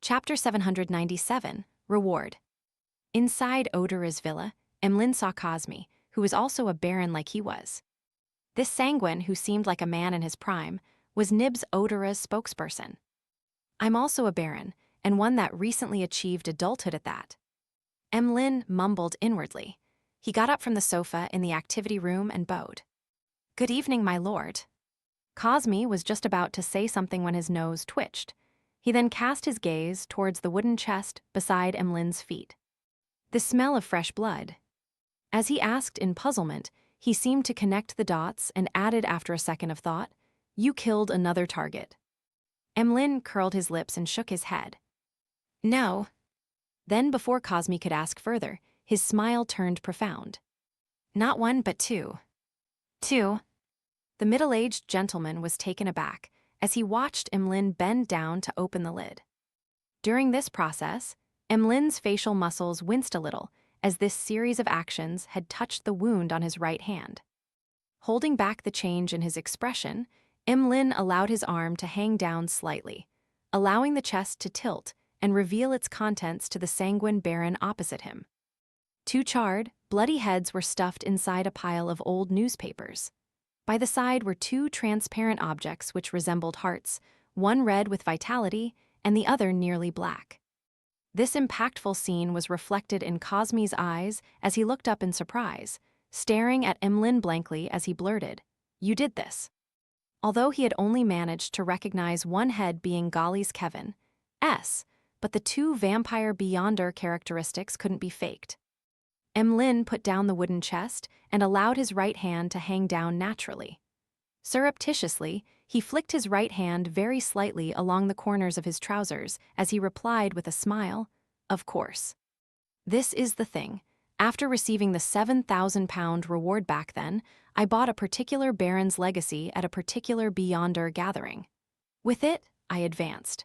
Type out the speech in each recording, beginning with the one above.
Chapter 797, Reward. Inside Odora's villa, Emlyn saw Cosme, who was also a baron like he was. This sanguine, who seemed like a man in his prime, was Nibs Odora's spokesperson. "I'm also a baron, and one that recently achieved adulthood at that." Emlyn mumbled inwardly. He got up from the sofa in the activity room and bowed. "Good evening, my lord." Cosme was just about to say something when his nose twitched. He then cast his gaze towards the wooden chest beside Emlyn's feet. The smell of fresh blood. As he asked in puzzlement, he seemed to connect the dots and added after a second of thought, "You killed another target." Emlyn curled his lips and shook his head. "No." Then, before Cosme could ask further, his smile turned profound. "Not one, but two." "Two?" The middle-aged gentleman was taken aback as he watched Emlyn bend down to open the lid. During this process, Emlyn's facial muscles winced a little as this series of actions had touched the wound on his right hand. Holding back the change in his expression, Emlyn allowed his arm to hang down slightly, allowing the chest to tilt and reveal its contents to the sanguine baron opposite him. Two charred, bloody heads were stuffed inside a pile of old newspapers. By the side were two transparent objects which resembled hearts, one red with vitality and the other nearly black. This impactful scene was reflected in Cosme's eyes as he looked up in surprise, staring at Emlyn blankly as he blurted, "You did this." Although he had only managed to recognize one head being Golly's Kevin S., but the two vampire Beyonder characteristics couldn't be faked. Emlyn put down the wooden chest and allowed his right hand to hang down naturally. Surreptitiously, he flicked his right hand very slightly along the corners of his trousers as he replied with a smile, "Of course. This is the thing. After receiving the £7,000 reward back then, I bought a particular baron's legacy at a particular Beyonder gathering. With it, I advanced.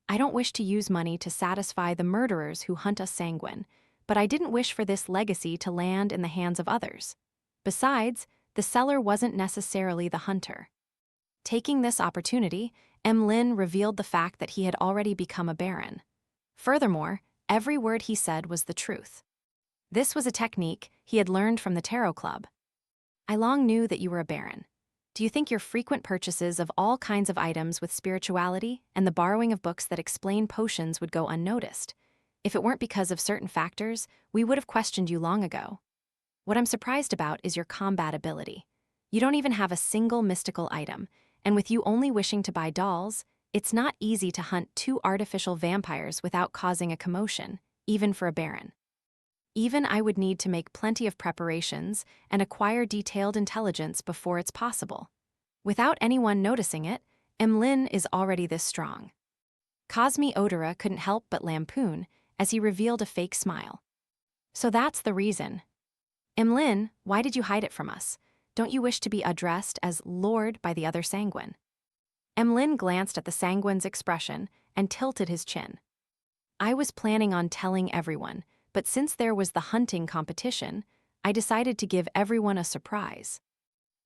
I don't wish to use money to satisfy the murderers who hunt us sanguine, but I didn't wish for this legacy to land in the hands of others. Besides, the seller wasn't necessarily the hunter." Taking this opportunity, Emlyn revealed the fact that he had already become a baron. Furthermore, every word he said was the truth. This was a technique he had learned from the Tarot Club. "I long knew that you were a baron. Do you think your frequent purchases of all kinds of items with spirituality and the borrowing of books that explain potions would go unnoticed? If it weren't because of certain factors, we would have questioned you long ago. What I'm surprised about is your combat ability. You don't even have a single mystical item, and with you only wishing to buy dolls, it's not easy to hunt two artificial vampires without causing a commotion, even for a baron. Even I would need to make plenty of preparations and acquire detailed intelligence before it's possible. Without anyone noticing it, Emlyn is already this strong." Cosme Odora couldn't help but lampoon as he revealed a fake smile. "So that's the reason. Emlyn, why did you hide it from us? Don't you wish to be addressed as Lord by the other sanguine?" Emlyn glanced at the sanguine's expression and tilted his chin. "I was planning on telling everyone, but since there was the hunting competition, I decided to give everyone a surprise.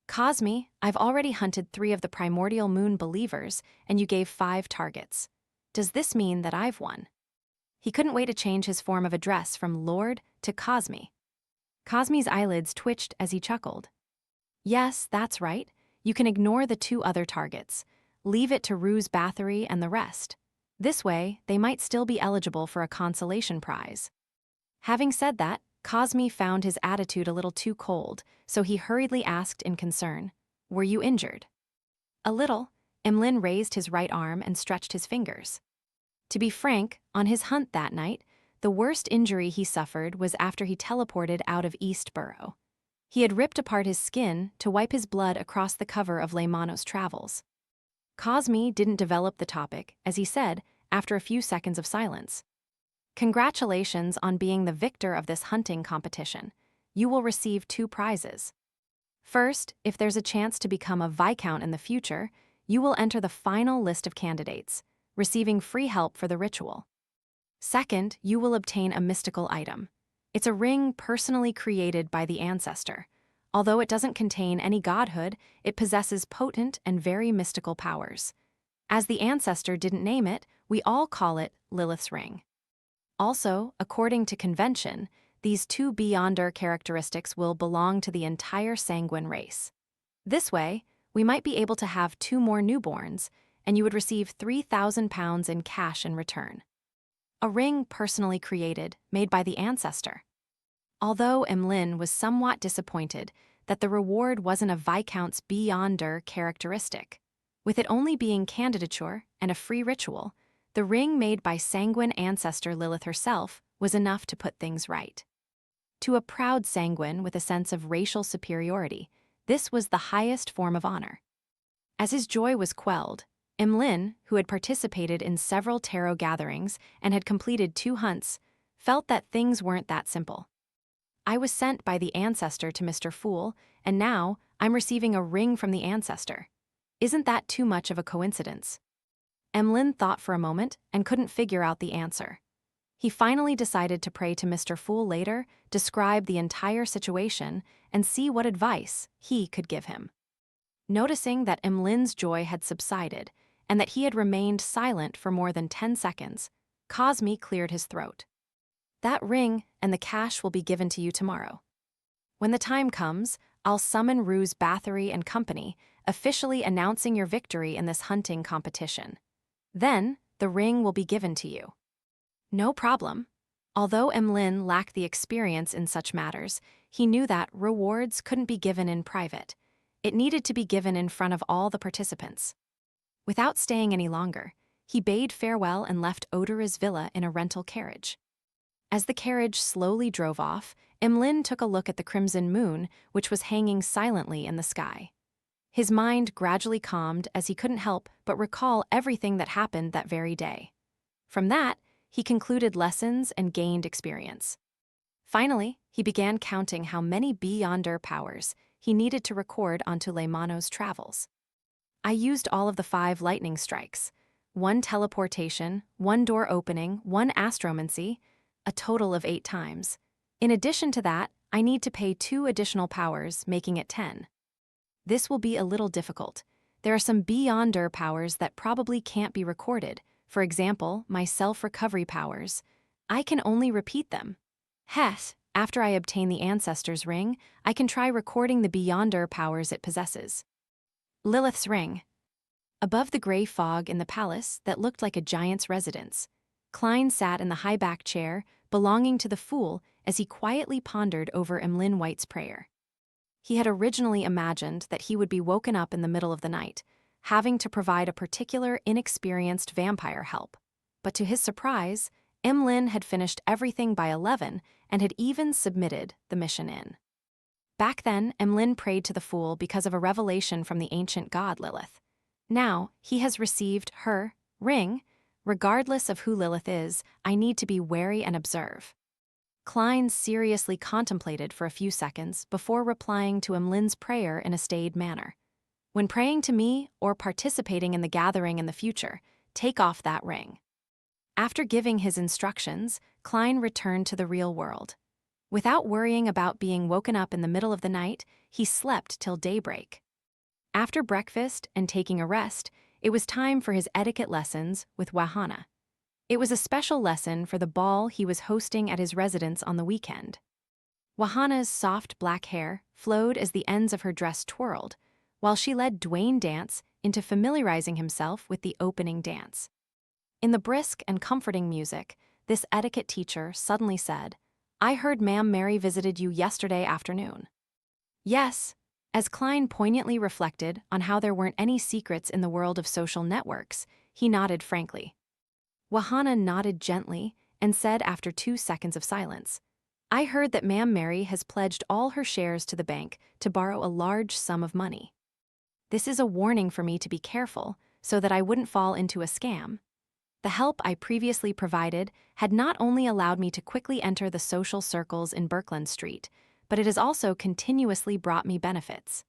Cosme, I've already hunted 3 of the primordial moon believers, and you gave 5 targets. Does this mean that I've won?" He couldn't wait to change his form of address from Lord to Cosme. Cosme's eyelids twitched as he chuckled. "Yes, that's right. You can ignore the 2 other targets. Leave it to Ruse Bathory and the rest. This way, they might still be eligible for a consolation prize." Having said that, Cosme found his attitude a little too cold, so he hurriedly asked in concern, "Were you injured?" "A little." Emlyn raised his right arm and stretched his fingers. To be frank, on his hunt that night, the worst injury he suffered was after he teleported out of Eastborough. He had ripped apart his skin to wipe his blood across the cover of Lemanos Travels. Cosme didn't develop the topic, as he said, after a few seconds of silence. "Congratulations on being the victor of this hunting competition. You will receive 2 prizes. First, if there's a chance to become a Viscount in the future, you will enter the final list of candidates, receiving free help for the ritual. Second, you will obtain a mystical item. It's a ring personally created by the ancestor. Although it doesn't contain any godhood, it possesses potent and very mystical powers. As the ancestor didn't name it, we all call it Lilith's ring. Also, according to convention, these two Beyonder characteristics will belong to the entire Sanguine race. This way, we might be able to have 2 more newborns, and you would receive £3,000 in cash in return. A ring personally created, made by the ancestor. Although Emlyn was somewhat disappointed that the reward wasn't a Viscount's Beyonder characteristic. With it only being candidature and a free ritual, the ring made by Sanguine ancestor Lilith herself was enough to put things right. To a proud Sanguine with a sense of racial superiority, this was the highest form of honor. As his joy was quelled, Emlyn, who had participated in several tarot gatherings and had completed 2 hunts, felt that things weren't that simple. I was sent by the ancestor to Mr. Fool, and now I'm receiving a ring from the ancestor. Isn't that too much of a coincidence? Emlyn thought for a moment and couldn't figure out the answer. He finally decided to pray to Mr. Fool later, describe the entire situation, and see what advice he could give him. Noticing that Emlyn's joy had subsided and that he had remained silent for more than 10 seconds, Cosme cleared his throat. That ring and the cash will be given to you tomorrow. When the time comes, I'll summon Ruse Bathory and Company, officially announcing your victory in this hunting competition. Then, the ring will be given to you. No problem. Although Emlyn lacked the experience in such matters, he knew that rewards couldn't be given in private. It needed to be given in front of all the participants. Without staying any longer, he bade farewell and left Odora's villa in a rental carriage. As the carriage slowly drove off, Emlyn took a look at the crimson moon, which was hanging silently in the sky. His mind gradually calmed as he couldn't help but recall everything that happened that very day. From that, he concluded lessons and gained experience. Finally, he began counting how many Beyonder powers he needed to record onto Leymano's travels. I used all of the 5 lightning strikes, 1 teleportation, 1 door opening, 1 astromancy, a total of 8 times. In addition to that, I need to pay 2 additional powers, making it 10. This will be a little difficult. There are some Beyonder powers that probably can't be recorded. For example, my self-recovery powers. I can only repeat them. Heth, after I obtain the Ancestor's Ring, I can try recording the Beyonder powers it possesses. Lilith's Ring. Above the gray fog in the palace that looked like a giant's residence, Klein sat in the high-back chair belonging to the Fool as he quietly pondered over Emlyn White's prayer. He had originally imagined that he would be woken up in the middle of the night, having to provide a particular inexperienced vampire help. But to his surprise, Emlyn had finished everything by 11 and had even submitted the mission in. Back then, Emlyn prayed to the Fool because of a revelation from the ancient god Lilith. Now, he has received her ring. Regardless of who Lilith is, I need to be wary and observe. Klein seriously contemplated for a few seconds before replying to Emlyn's prayer in a staid manner. When praying to me or participating in the gathering in the future, take off that ring. After giving his instructions, Klein returned to the real world. Without worrying about being woken up in the middle of the night, he slept till daybreak. After breakfast and taking a rest, it was time for his etiquette lessons with Wahana. It was a special lesson for the ball he was hosting at his residence on the weekend. Wahana's soft black hair flowed as the ends of her dress twirled, while she led Dwayne Dance into familiarizing himself with the opening dance. In the brisk and comforting music, this etiquette teacher suddenly said, "I heard Ma'am Mary visited you yesterday afternoon." Yes, as Klein poignantly reflected on how there weren't any secrets in the world of social networks, he nodded frankly. Wahana nodded gently and said after 2 seconds of silence, "I heard that Ma'am Mary has pledged all her shares to the bank to borrow a large sum of money. This is a warning for me to be careful so that I wouldn't fall into a scam. The help I previously provided had not only allowed me to quickly enter the social circles in Berkland Street, but it has also continuously brought me benefits.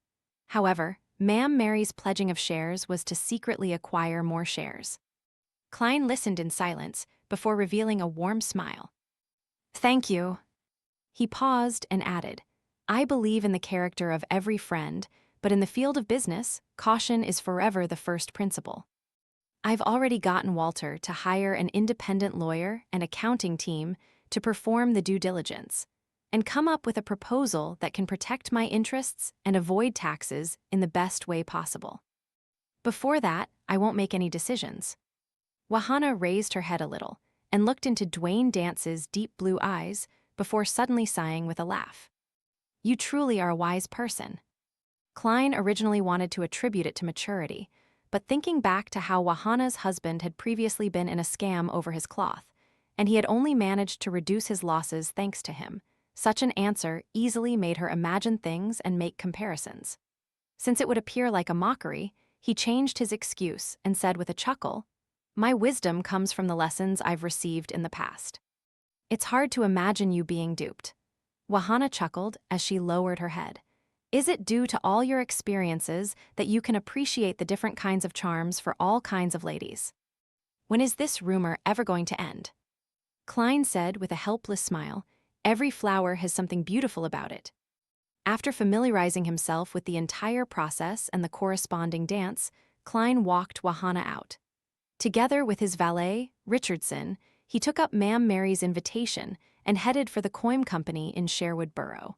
However, Ma'am Mary's pledging of shares was to secretly acquire more shares." Klein listened in silence before revealing a warm smile. "Thank you." He paused and added, "I believe in the character of every friend, but in the field of business, caution is forever the first principle." I've already gotten Walter to hire an independent lawyer and accounting team to perform the due diligence and come up with a proposal that can protect my interests and avoid taxes in the best way possible. Before that, I won't make any decisions. Wahana raised her head a little and looked into Dwayne Dance's deep blue eyes before suddenly sighing with a laugh. You truly are a wise person. Klein originally wanted to attribute it to maturity, but thinking back to how Wahana's husband had previously been in a scam over his cloth, and he had only managed to reduce his losses thanks to him, such an answer easily made her imagine things and make comparisons. Since it would appear like a mockery, he changed his excuse and said with a chuckle, "My wisdom comes from the lessons I've received in the past. It's hard to imagine you being duped." Wahana chuckled as she lowered her head. Is it due to all your experiences that you can appreciate the different kinds of charms for all kinds of ladies? When is this rumor ever going to end? Klein said with a helpless smile, every flower has something beautiful about it. After familiarizing himself with the entire process and the corresponding dance, Klein walked Wahana out. Together with his valet, Richardson, he took up Ma'am Mary's invitation and headed for the Coim Company in Sherwood Borough.